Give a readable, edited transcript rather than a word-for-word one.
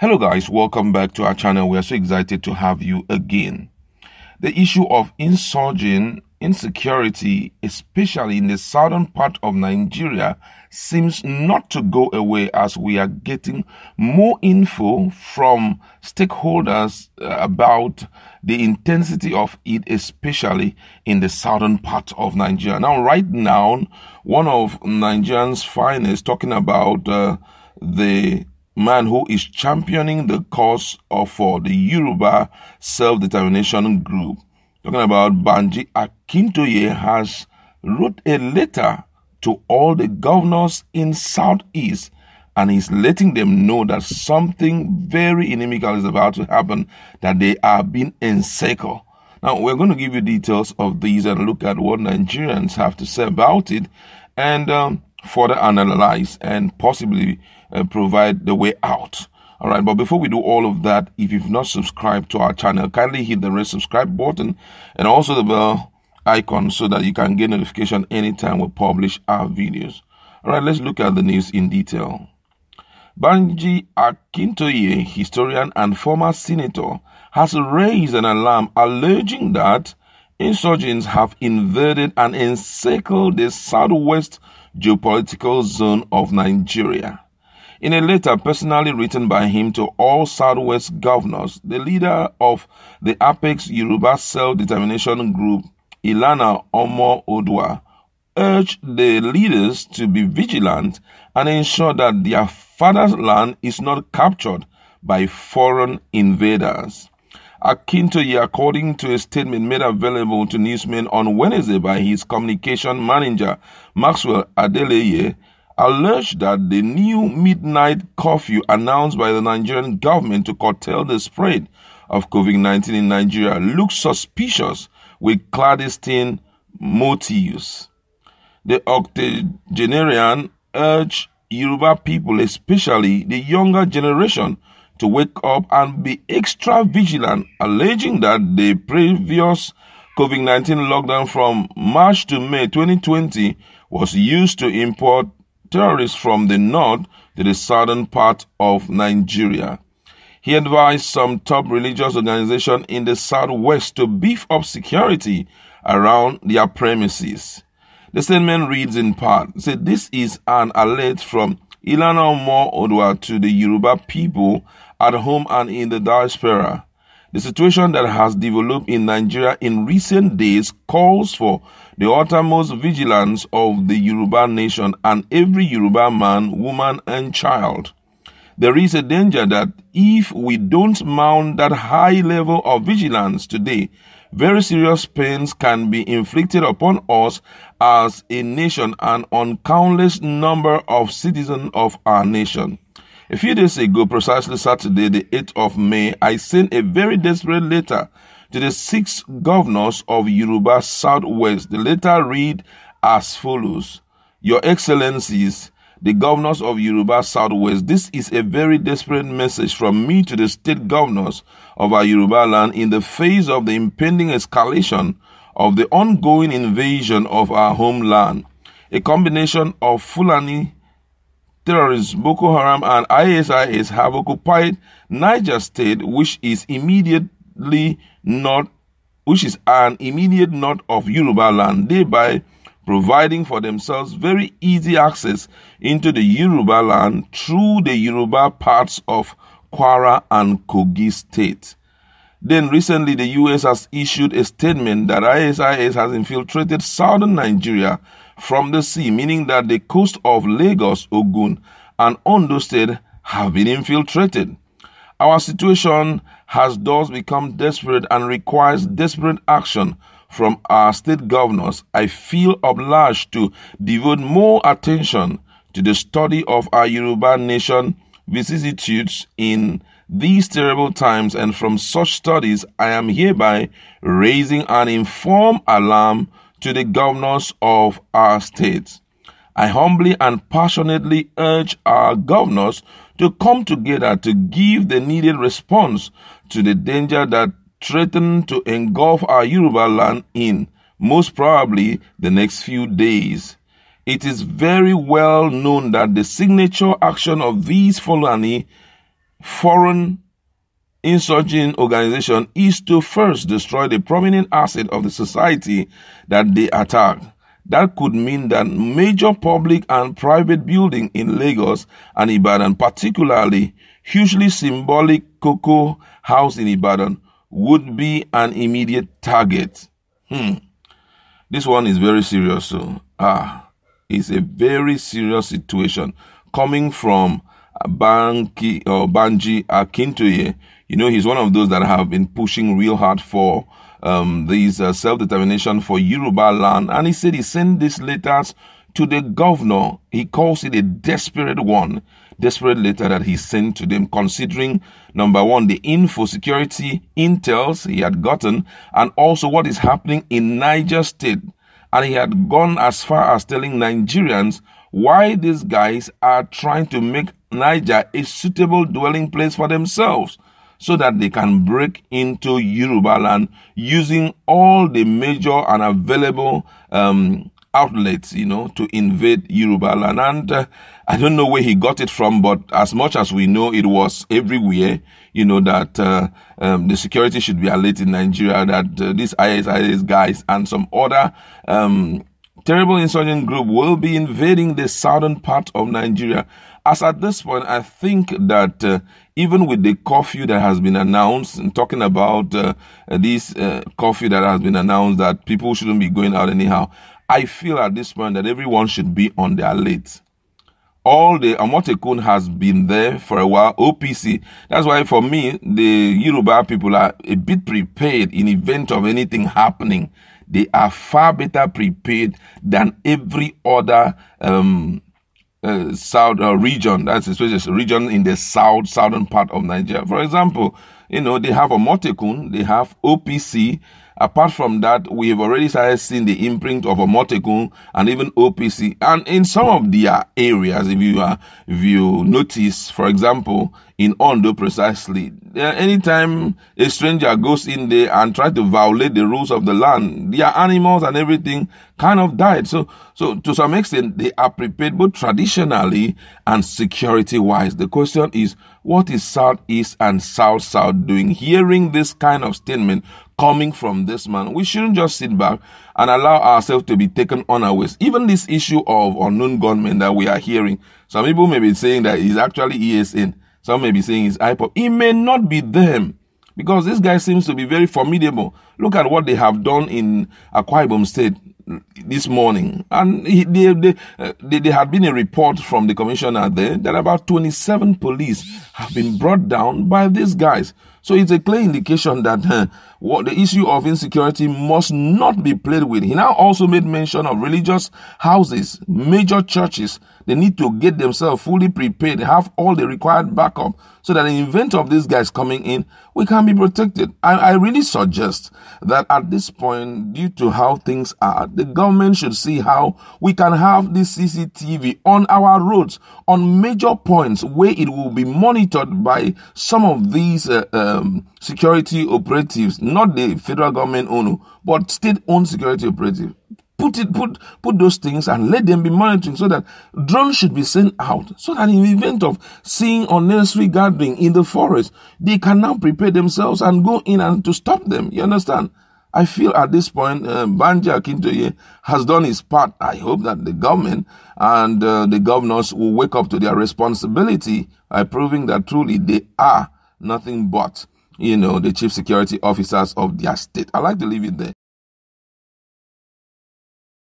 Hello guys, welcome back to our channel. We are so excited to have you again. The issue of insurgent insecurity, especially in the southern part of Nigeria, seems not to go away as we are getting more info from stakeholders about the intensity of it, especially in the southern part of Nigeria. Now, right now, one of Nigerians' finest talking about the man who is championing the cause for the Yoruba self-determination group, talking about Banji Akintoye, has wrote a letter to all the governors in Southeast, and he's letting them know that something very inimical is about to happen, that they are being encircled. Now, we're going to give you details of these and look at what Nigerians have to say about it, and further analyze and possibly provide the way out. All right, but before we do all of that, if you've not subscribed to our channel, kindly hit the red subscribe button and also the bell icon so that you can get notification anytime we publish our videos. All right, let's look at the news in detail. Banji Akintoye, historian and former senator, has raised an alarm alleging that insurgents have invaded and encircled the southwest geopolitical zone of Nigeria. In a letter personally written by him to all Southwest governors, the leader of the Apex Yoruba Self-Determination Group, Ilana Omo Oodua, urged the leaders to be vigilant and ensure that their father's land is not captured by foreign invaders. Akintoye, according to a statement made available to newsmen on Wednesday by his communication manager, Maxwell Adeleye, alleged that the new midnight curfew announced by the Nigerian government to curtail the spread of COVID-19 in Nigeria looks suspicious with clandestine motives. The octogenarian urged Yoruba people, especially the younger generation, to wake up and be extra vigilant, alleging that the previous COVID-19 lockdown from March to May 2020 was used to import terrorists from the north to the southern part of Nigeria. He advised some top religious organizations in the southwest to beef up security around their premises. The statement reads in part, said, "This is an alert from Ilana Omo Oodua to the Yoruba people at home and in the diaspora. The situation that has developed in Nigeria in recent days calls for the uttermost vigilance of the Yoruba nation and every Yoruba man, woman, and child. There is a danger that if we don't mount that high level of vigilance today, very serious pains can be inflicted upon us as a nation and on countless number of citizens of our nation." A few days ago, precisely Saturday, the 8th of May, I sent a very desperate letter to the 6 governors of Yoruba Southwest. The letter read as follows: "Your Excellencies, the governors of Yoruba Southwest, this is a very desperate message from me to the state governors of our Yoruba land in the face of the impending escalation of the ongoing invasion of our homeland. A combination of Fulani terrorists, Boko Haram and ISIS have occupied Niger State, which is an immediate north of Yoruba land, thereby providing for themselves very easy access into the Yoruba land through the Yoruba parts of Kwara and Kogi State. Then recently, the U.S. has issued a statement that ISIS has infiltrated southern Nigeria from the sea, meaning that the coast of Lagos, Ogun, and Ondo State have been infiltrated. Our situation has thus become desperate and requires desperate action from our state governors. I feel obliged to devote more attention to the study of our Yoruba nation vicissitudes in these terrible times, and from such studies I am hereby raising an informed alarm to the governors of our states. I humbly and passionately urge our governors to come together to give the needed response to the danger that threatens to engulf our Yoruba land in, most probably, the next few days. It is very well known that the signature action of these Fulani foreign insurgent organization is to first destroy the prominent asset of the society that they attack. That could mean that major public and private building in Lagos and Ibadan, particularly hugely symbolic Cocoa House in Ibadan, would be an immediate target. This one is very serious. So, it's a very serious situation coming from Banji Akintoye. You know, he's one of those that have been pushing real hard for these self-determination for Yoruba land. And he said he sent these letters to the governor. He calls it a desperate letter that he sent to them, considering, number one, the info security intels he had gotten, and also what is happening in Niger State. And he had gone as far as telling Nigerians why these guys are trying to make Niger a suitable dwelling place for themselves, so that they can break into Yoruba land using all the major and available outlets, you know, to invade Yoruba land. And I don't know where he got it from, but as much as we know, it was everywhere, you know, that the security should be alert in Nigeria, that these ISIS guys and some other terrible insurgent group will be invading the southern part of Nigeria. As at this point, I think that even with the curfew that has been announced, and talking about this curfew that has been announced, that people shouldn't be going out anyhow, I feel at this point that everyone should be on the alert. All the Amotekun has been there for a while, OPC. That's why for me, the Yoruba people are a bit prepared in event of anything happening. They are far better prepared than every other south region. That's especially a region in the southern part of Nigeria. For example, you know, they have Amotekun, they have OPC. Apart from that, we have already started seeing the imprint of Amotekun and even OPC. And in some of their areas, if you notice, for example, in Ondo precisely, anytime a stranger goes in there and tries to violate the rules of the land, their animals and everything kind of died. So to some extent, they are prepared both traditionally and security-wise. The question is, what is Southeast and South doing? Hearing this kind of statement coming from this man, we shouldn't just sit back and allow ourselves to be taken unawares. Even this issue of unknown gunmen that we are hearing, some people may be saying that it's actually ESN. Some may be saying it's IPOP. It may not be them, because this guy seems to be very formidable. Look at what they have done in Akwa Ibom State this morning. And there had been a report from the commissioner there that about 27 police have been brought down by these guys. So it's a clear indication that what the issue of insecurity must not be played with. He now also made mention of religious houses, major churches. They need to get themselves fully prepared, have all the required backup, so that in the event of these guys coming in, we can be protected. I really suggest that at this point, due to how things are, the government should see how we can have this CCTV on our roads, on major points where it will be monitored by some of these security operatives, not the federal government owned, but state-owned security operatives. Put those things and let them be monitoring, so that drones should be sent out, so that in the event of seeing unnecessary gathering in the forest, they can now prepare themselves and go in and to stop them. You understand? I feel at this point, Banji Akintoye has done his part. I hope that the government and the governors will wake up to their responsibility by proving that truly they are nothing but, you know, the chief security officers of their state. I'd like to leave it there.